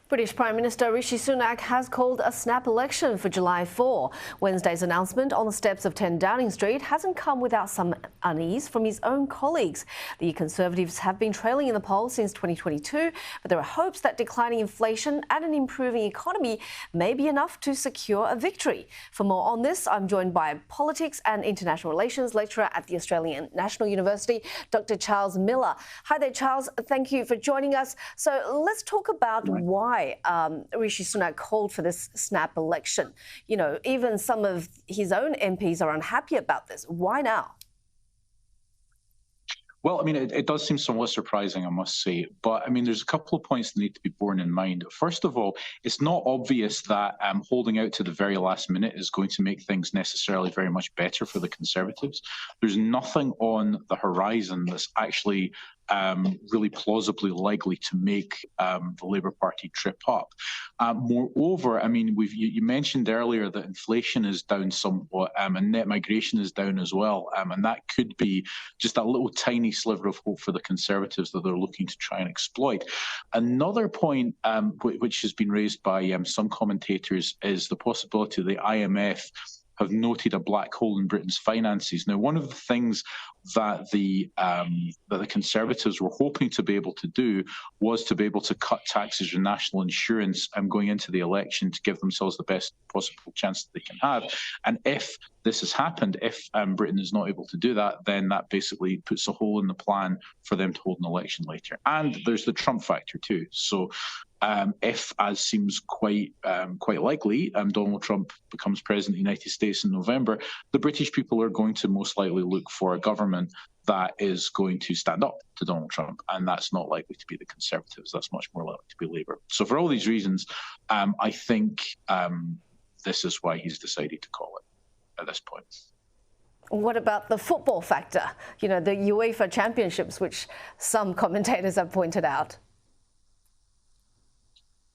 British Prime Minister Rishi Sunak has called a snap election for July 4. Wednesday's announcement on the steps of 10 Downing Street hasn't come without some unease from his own colleagues. The Conservatives have been trailing in the polls since 2022, but there are hopes that declining inflation and an improving economy may be enough to secure a victory. For more on this, I'm joined by Politics and International Relations lecturer at the Australian National University, Dr. Charles Miller. Hi there, Charles. Thank you for joining us. So let's talk about why Rishi Sunak called for this snap election. You know, even some of his own MPs are unhappy about this. Why now? Well, I mean, it does seem somewhat surprising, I must say. But, I mean, there's a couple of points that need to be borne in mind. First of all, it's not obvious that holding out to the very last minute is going to make things necessarily very much better for the Conservatives. There's nothing on the horizon that's actually really plausibly likely to make the Labour Party trip up. Moreover, I mean, you mentioned earlier that inflation is down somewhat and net migration is down as well. And that could be just a little tiny sliver of hope for the Conservatives that they're looking to try and exploit. Another point which has been raised by some commentators is the possibility the IMF have noted a black hole in Britain's finances. Now, one of the things that the Conservatives were hoping to be able to do was to be able to cut taxes and national insurance going into the election to give themselves the best possible chance that they can have. And if this has happened, if Britain is not able to do that, then that basically puts a hole in the plan for them to hold an election later. And there's the Trump factor too. So if, as seems quite likely, Donald Trump becomes president of the United States in November, the British people are going to most likely look for a government that is going to stand up to Donald Trump, and that's not likely to be the Conservatives. That's much more likely to be Labour. So for all these reasons, I think this is why he's decided to call it at this point. What about the football factor? You know, the UEFA Championships, which some commentators have pointed out.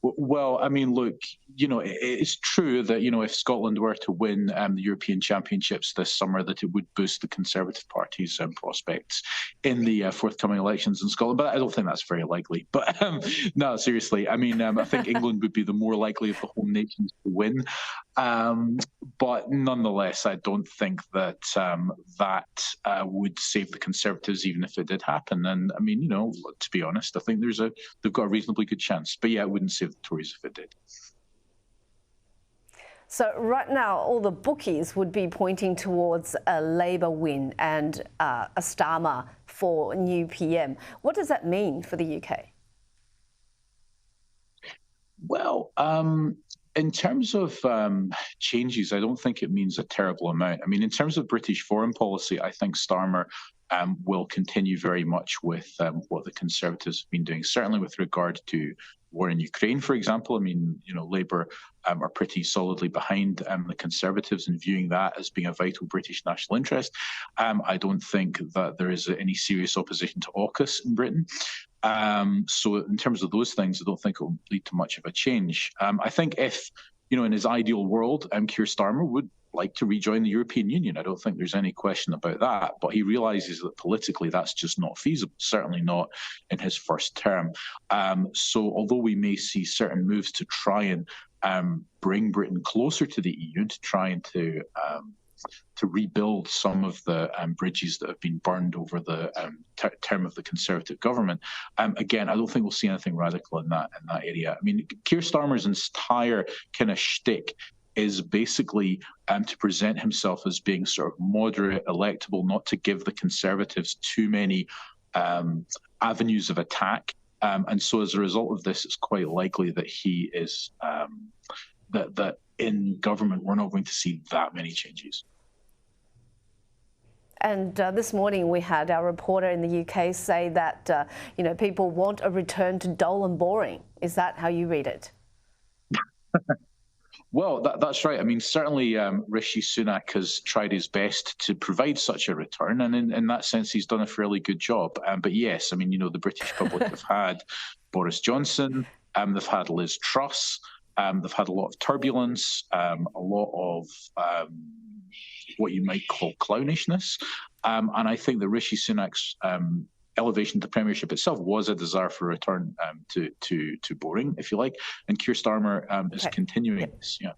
Well, I mean, look, you know, it's true that, you know, if Scotland were to win the European Championships this summer, that it would boost the Conservative Party's prospects in the forthcoming elections in Scotland. But I don't think that's very likely. But no, seriously, I mean, I think England would be the more likely of the home nations to win. But nonetheless, I don't think that that would save the Conservatives, even if it did happen. And I mean, you know, to be honest, I think they've got a reasonably good chance. But yeah, it wouldn't save the Tories if it did. So right now, all the bookies would be pointing towards a Labour win and a Starmer for new PM. What does that mean for the UK? Well, in terms of changes, I don't think it means a terrible amount. I mean, in terms of British foreign policy, I think Starmer will continue very much with what the Conservatives have been doing, certainly with regard to war in Ukraine, for example. I mean, you know, Labour are pretty solidly behind the Conservatives in viewing that as being a vital British national interest. I don't think that there is any serious opposition to AUKUS in Britain. So in terms of those things, I don't think it will lead to much of a change. I think if, you know, in his ideal world, Keir Starmer would like to rejoin the European Union. I don't think there's any question about that. But he realises that politically that's just not feasible, certainly not in his first term. So although we may see certain moves to try and bring Britain closer to the EU, to try and to rebuild some of the bridges that have been burned over the term of the Conservative government. Again, I don't think we'll see anything radical in that area. I mean, Keir Starmer's entire kind of shtick is basically to present himself as being sort of moderate, electable, not to give the Conservatives too many avenues of attack. And so as a result of this, it's quite likely that he is, that in government, we're not going to see that many changes. And this morning we had our reporter in the UK say that, you know, people want a return to dull and boring. Is that how you read it? Well, that's right. I mean, certainly Rishi Sunak has tried his best to provide such a return, and in that sense, he's done a fairly good job. But yes, I mean, you know, the British public have had Boris Johnson, they've had Liz Truss, they've had a lot of turbulence, a lot of what you might call clownishness, and I think that Rishi Sunak's elevation to the premiership itself was a desire for a return to boring, if you like. And Keir Starmer is continuing this. Yeah.